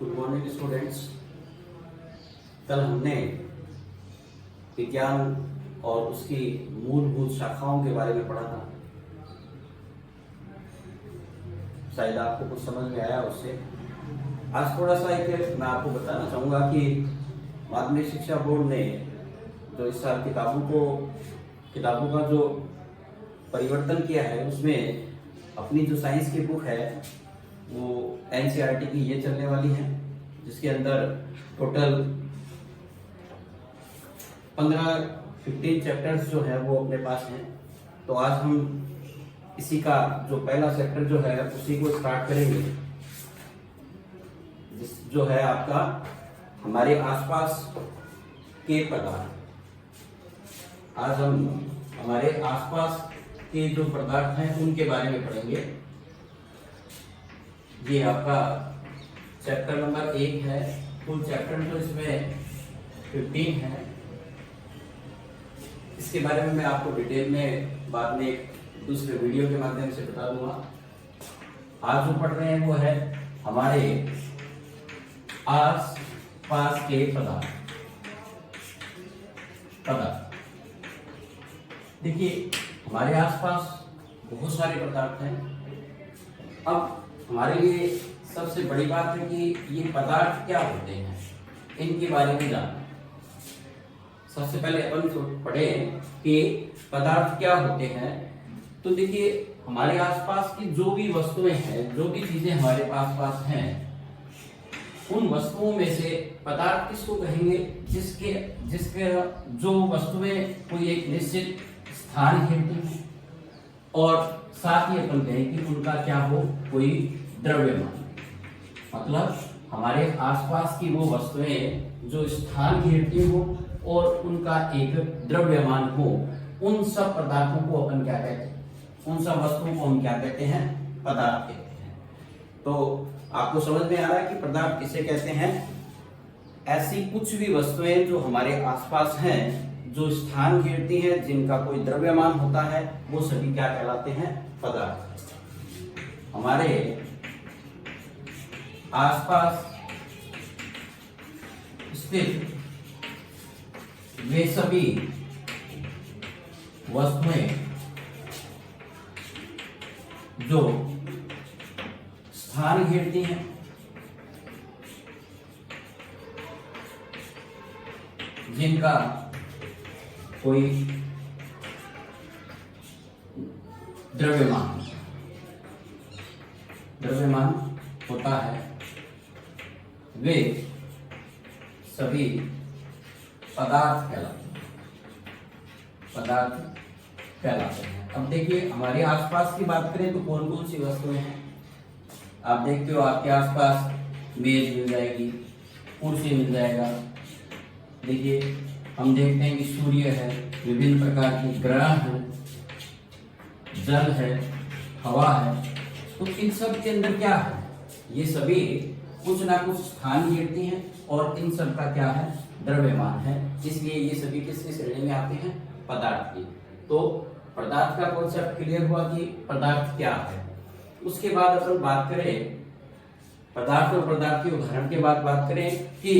Good morning students. कल हमने विज्ञान और उसकी मूलभूत शाखाओं के बारे में पढ़ा था। शायद आपको कुछ समझ में आया उससे। आज थोड़ा सा एक मैं आपको बताना चाहूँगा कि माध्यमिक शिक्षा बोर्ड ने जो इस साल किताबों का जो परिवर्तन किया है, उसमें अपनी जो साइंस की बुक है वो एनसीईआरटी की ये चलने वाली है, जिसके अंदर टोटल 15 चैप्टर्स जो है वो अपने पास हैं। तो आज हम इसी का जो पहला चैप्टर जो है उसी को स्टार्ट करेंगे, जो है आपका हमारे आसपास के पदार्थ। आज हम हमारे आसपास के जो पदार्थ हैं उनके बारे में पढ़ेंगे। ये आपका चैप्टर नंबर 1 है। फुल चैप्टर तो इसमें 15 है। इसके बारे में मैं आपको डिटेल में बाद में एक दूसरे वीडियो के माध्यम से बता दूंगा। आज जो पढ़ रहे हैं वो है हमारे आस पास के पदार्थ। देखिए, हमारे आसपास बहुत सारे पदार्थ हैं। अब हमारे लिए सबसे बड़ी बात है कि ये पदार्थ क्या होते हैं, इनके बारे में जानना। सबसे पहले अपन पढ़ें कि पदार्थ क्या होते हैं। तो देखिए, हमारे आसपास की जो भी वस्तुएं हैं, जो भी चीजें हमारे पास हैं, उन वस्तुओं में से पदार्थ किसको कहेंगे? जिसके जो वस्तुएं कोई एक निश्चित स्थान घेरती हैं और साथ ही अपन कहें कि उनका क्या हो, कोई द्रव्यमान। मतलब हमारे आसपास की वो वस्तुएं जो स्थान घेरती हो और उनका एक द्रव्यमान हो, उन सब पदार्थों को अपन क्या कहते हैं? उन सब वस्तुओं को हम क्या कहते हैं? पदार्थ कहते हैं। तो आपको समझ में आ रहा है कि पदार्थ किसे कहते हैं? ऐसी कुछ भी वस्तुएं जो हमारे आसपास हैं, जो स्थान घेरती हैं, जिनका कोई द्रव्यमान होता है, वो सभी क्या कहलाते हैं? पदार्थ। हमारे आसपास स्थित वे सभी वस्तुएं जो स्थान घेरती हैं, जिनका कोई द्रव्यमान होता है, वे सभी पदार्थ कहलाते हैं। अब देखिए, हमारे आसपास की बात करें तो कौन कौन सी वस्तुएं हैं। आप देखते हो आपके आसपास मेज मिल जाएगी, कुर्सी मिल जाएगा। देखिए, हम देखते हैं कि सूर्य है, विभिन्न प्रकार के ग्रह हैं, जल है, हवा है। तो इन सब के अंदर क्या है? ये सभी कुछ ना कुछ स्थान घेरती हैं और इन सब का क्या है? द्रव्यमान है। इसलिए ये सभी किसकी श्रेणी में आते हैं? पदार्थ की। तो पदार्थ का कॉन्सेप्ट क्लियर हुआ कि पदार्थ क्या है। उसके बाद अपन बात करें पदार्थ और पदार्थ के उदाहरण के बाद बात करें कि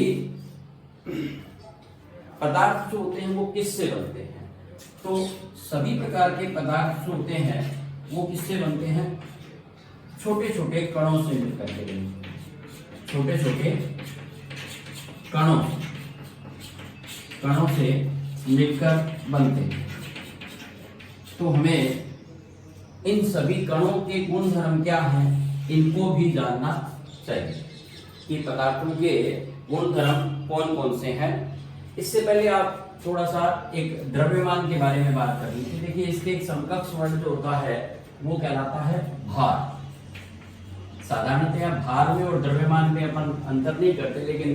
पदार्थ जो होते हैं वो किससे बनते हैं। तो सभी प्रकार के पदार्थ जो होते हैं वो किससे बनते हैं? छोटे छोटे कणों से मिलकर के बनते हैं। छोटे छोटे कणों से मिलकर बनते हैं। तो हमें इन सभी कणों के गुणधर्म क्या हैं, इनको भी जानना चाहिए कि पदार्थों के गुणधर्म कौन कौन से हैं। इससे पहले आप थोड़ा सा एक द्रव्यमान के बारे में बात कर लीजिए। देखिए, इसके एक समकक्ष वर्ड जो होता है वो कहलाता है भार। साधारणतया भार में और द्रव्यमान में अपन अंतर नहीं करते, लेकिन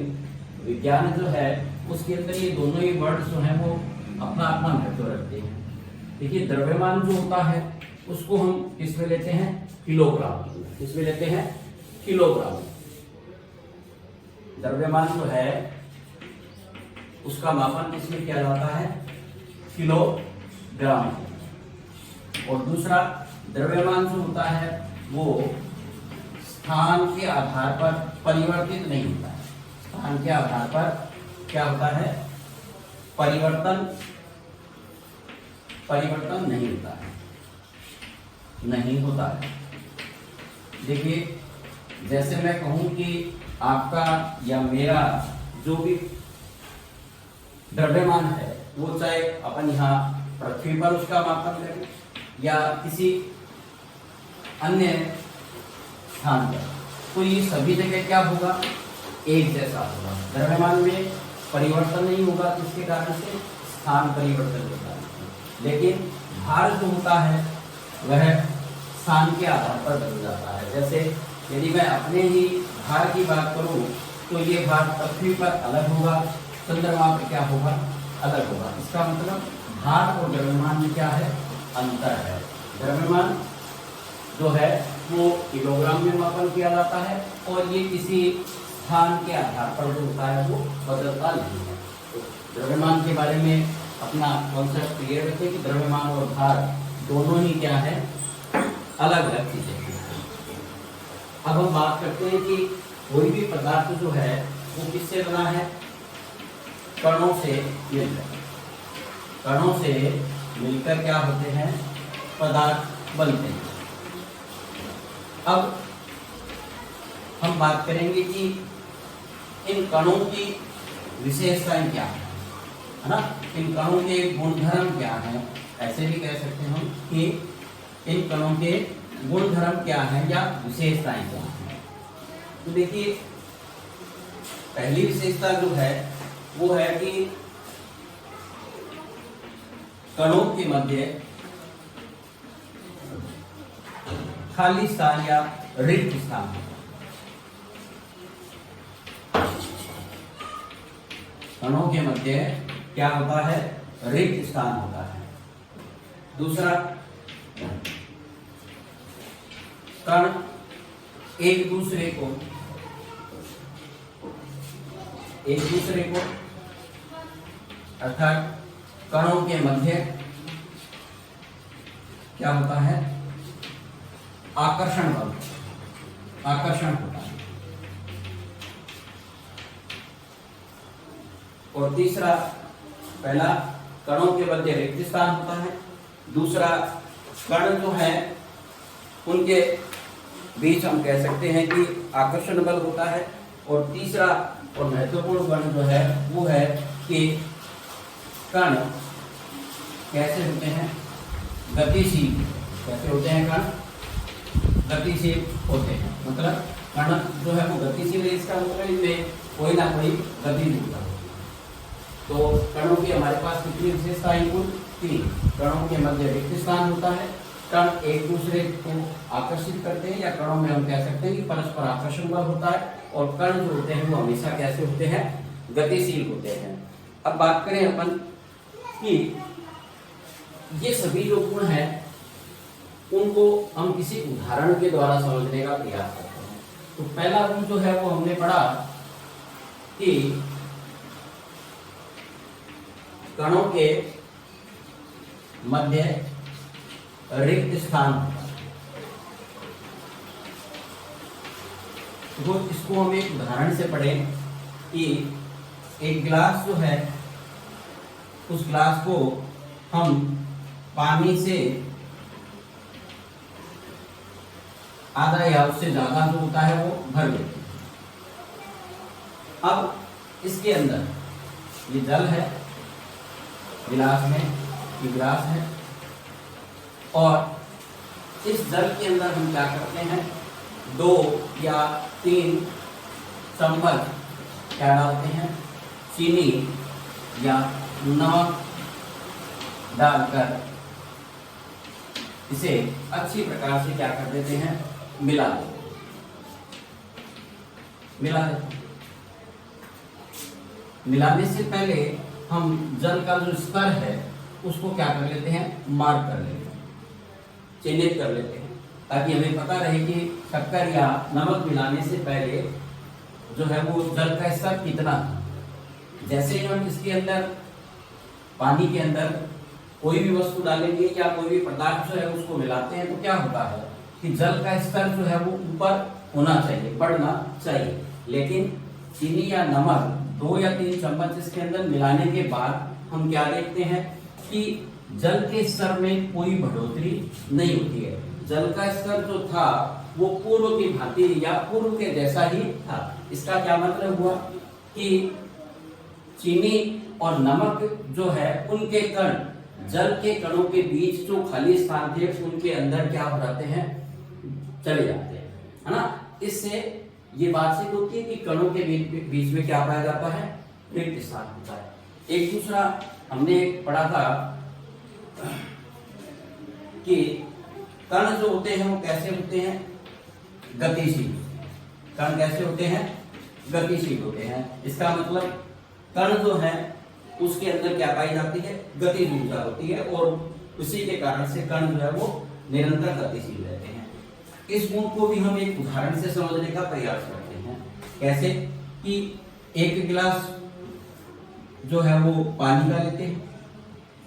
विज्ञान जो है उसके अंदर ये दोनों ही वर्ड जो हैं वो अपना अपना महत्व रखते हैं। देखिए, द्रव्यमान जो होता है उसको हम किसमें लेते हैं? किलोग्राम। किसमें लेते हैं? किलोग्राम। द्रव्यमान जो है उसका मापन किसमें किया जाता है? किलोग्राम। और दूसरा द्रव्यमान जो होता है वो स्थान के आधार पर परिवर्तित नहीं होता है। स्थान के आधार पर क्या होता है, परिवर्तन नहीं होता है, नहीं होता है। देखिए, जैसे मैं कहूं कि आपका या मेरा जो भी द्रव्यमान है वो चाहे अपन यहाँ पृथ्वी पर उसका मापन करें या किसी अन्य स्थान पर, तो ये सभी जगह क्या होगा, एक जैसा होगा। द्रव्यमान में परिवर्तन नहीं होगा, इसके कारण से स्थान परिवर्तन होता है। लेकिन भार जो होता है वह स्थान के आधार पर बदल जाता है। जैसे यदि मैं अपने ही भार की बात करूं तो ये भार पृथ्वी पर अलग होगा, चंद्रमा पर क्या होगा, अलग होगा। इसका मतलब भार और द्रव्यमान में क्या है, अंतर है। द्रव्यमान जो है वो किलोग्राम में मापन किया जाता है और ये किसी स्थान के आधार पर जो होता है वो बदलता नहीं है। तो द्रव्यमान के बारे में अपना कॉन्सेप्ट क्लियर रखें कि द्रव्यमान और भार दोनों ही क्या है, अलग अलग चीजें हैं। अब हम बात करते हैं कि कोई भी पदार्थ जो है वो किससे बना है, कणों से मिलकर। कणों से मिलकर क्या होते हैं, पदार्थ बनते हैं। अब हम बात करेंगे कि इन कणों की विशेषताएं क्या है ना, इन कणों के गुणधर्म क्या हैं। ऐसे भी कह सकते हैं हम कि इन कणों के गुणधर्म क्या हैं या विशेषताएं क्या हैं। तो देखिए, पहली विशेषता जो है वो है कि कणों के मध्य खाली स्थान या रिक्त स्थान है। कणों के मध्य क्या होता है, रिक्त स्थान होता है। दूसरा, कण एक दूसरे को अर्थात कणों के मध्य क्या होता है, आकर्षण होता है। और तीसरा, पहला कणों के मध्य रिक्त स्थान होता है। दूसरा, कण जो है उनके बीच हम कह सकते हैं कि आकर्षण बल होता है। और तीसरा और महत्वपूर्ण गुण जो है वो है कि कण कैसे होते हैं, गतिशील। कैसे होते हैं कण, गतिशील होते हैं। मतलब कण जो है वो गतिशील है, इसका मतलब इनमें कोई ना कोई गति होता है। तो कणों की हमारे पास कितनी विशेषताएं, कुल 3। कणों के मध्य रिक्त स्थान होता है, कण एक दूसरे को आकर्षित करते हैं, या कणों में हम कह सकते हैं कि परस्पर आकर्षण बल होता है। और कण जो होते हैं वो हमेशा कैसे होते हैं, गतिशील होते हैं। अब बात करें अपन कि ये सभी जो गुण हैं उनको हम किसी उदाहरण के द्वारा समझने का प्रयास करते हैं। तो पहला गुण जो है वो हमने पढ़ा कि कणों के मध्य रिक्त स्थान होता है। तो इसको हम एक उदाहरण से पढ़ें कि एक गिलास जो है उस गिलास को हम पानी से आधा या उससे ज्यादा जो होता है वो भर लेते हैं। अब इसके अंदर ये जल है, गिलास में ये गिलास है, और इस जल के अंदर हम क्या करते हैं, 2 या 3 चम्मच क्या डालते हैं, चीनी या नमक डालकर इसे अच्छी प्रकार से क्या कर देते हैं, मिला देते हैं। मिलाने से पहले हम जल का जो स्तर है उसको क्या कर लेते हैं, मार्क कर लेते हैं, चिन्हित कर लेते हैं, ताकि हमें पता रहे कि शक्कर या नमक मिलाने से पहले जो है वो जल का स्तर कितना था। जैसे ही हम इसके अंदर पानी के अंदर कोई भी वस्तु डालेंगे या कोई भी पदार्थ जो है उसको मिलाते हैं तो क्या होता है कि जल का स्तर जो है वो ऊपर होना चाहिए, बढ़ना चाहिए। लेकिन चीनी या नमक 2 या 3 चम्मच इसके अंदर मिलाने के बाद हम क्या देखते हैं कि जल के स्तर में कोई बढ़ोतरी नहीं होती है। जल का स्तर जो था वो पूर्व की भांति या पूर्व के जैसा ही था। इसका क्या मतलब हुआ कि चीनी और नमक जो है उनके कण जल के कणों के बीच जो खाली स्थान थे उनके अंदर क्या हो जाते हैं, चले जाते हैं, है ना। इससे ये बात सिद्ध होती है कि कणों के बीच में क्या पाया जाता है, रिक्त स्थान होता है। एक दूसरा हमने पढ़ा था कि कण जो होते हैं वो कैसे होते हैं, गतिशील। कण कैसे होते हैं, गतिशील होते हैं। इसका मतलब कण जो है उसके अंदर क्या पाई जाती है, गतिज ऊर्जा होती है और उसी के कारण से कण जो है वो निरंतर गतिशील रहते हैं। इस गुण को भी हम एक उदाहरण से समझने का प्रयास करते हैं। कैसे कि एक गिलास जो है वो पानी का लेते हैं,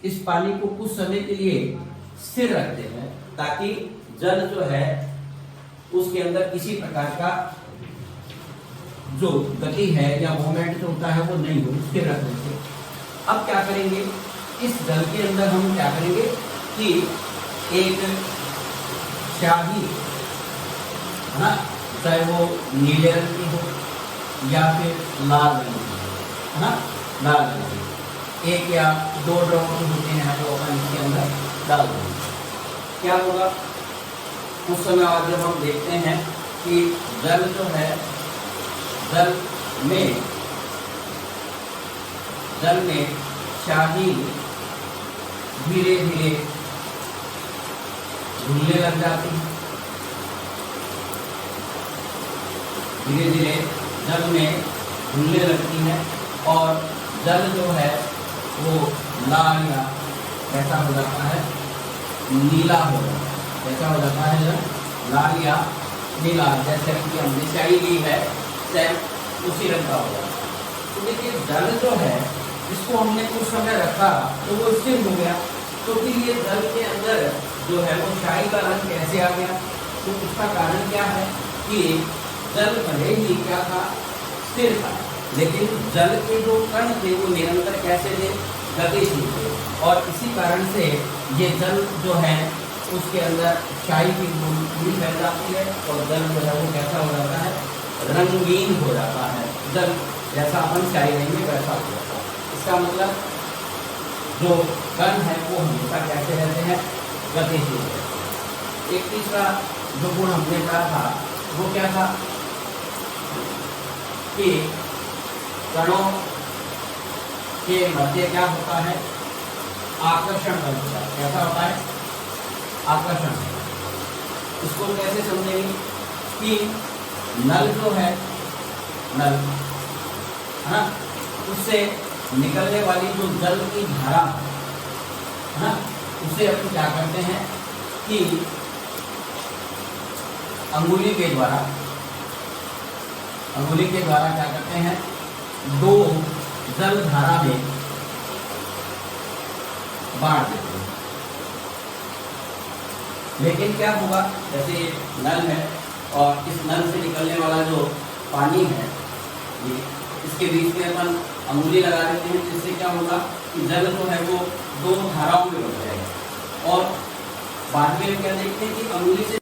इस पानी को कुछ समय के लिए स्थिर रखते हैं ताकि जल जो है उसके अंदर किसी प्रकार का जो गति है या मूवमेंट जो होता है वो नहीं हो, स्थिर रखने से। अब क्या करेंगे, इस जल के अंदर हम क्या करेंगे कि एक स्याही, है ना, चाहे वो नीले रंग की हो या फिर लाल रंग की हो, है ना, लाल रंग की, 1 या 2 ड्रॉप होते हैं वो अपन इसके अंदर डाल देंगे। क्या होगा, उस समय बाद जब हम देखते हैं कि जल जो है जल में स्याही धीरे धीरे घुलने लग जाती है। धीरे धीरे जल में घुलने लगती है और जल जो है वो लाल या कैसा हो जाता है, नीला हो जाता है। कैसा हो जाता है जल, लाल या नीला, जैसे कि हमने स्याही ली है सेम उसी रंग का हो जाता है। तो देखिए जल जो है इसको हमने कुछ समय रखा तो वो स्थिर हो गया, तो फिर ये जल के अंदर जो है वो स्याही का रंग कैसे आ गया, तो उसका कारण क्या है कि जल भले ही क्या था, स्थिर था, लेकिन जल के जो कण थे वो निरंतर कैसे थे, गतिशील थे। और इसी कारण से ये जल जो है उसके अंदर स्याही की पूरी फैल जाती है और जल जो है वो कैसा हो जाता है, रंगीन हो जाता है। जल जैसा अपन स्याही लेंगे वैसा हो जाता है। इसका मतलब जो कण है वो हमेशा कैसे रहते हैं, गतिशील है। एक तीसरा जो गुण हमने पढ़ा था वो क्या था कि कणों के मध्य क्या होता है, आकर्षण बल होता है। कैसा होता है, आकर्षण। इसको कैसे समझेंगे कि नल जो है, नल है ना, उससे निकलने वाली जो जल की धारा है ना, उसे अपन क्या करते हैं कि अंगुली के द्वारा क्या करते हैं, 2 जल धारा में बांट देते हैं। लेकिन क्या होगा, जैसे नल है और इस नल से निकलने वाला जो पानी है ये इसके बीच में अपन अंगुली लगा देते हैं, जिससे क्या होगा कि जल जो है वो 2 धाराओं में बट जाएगा। और बाद में क्या देखते हैं कि अंगुली से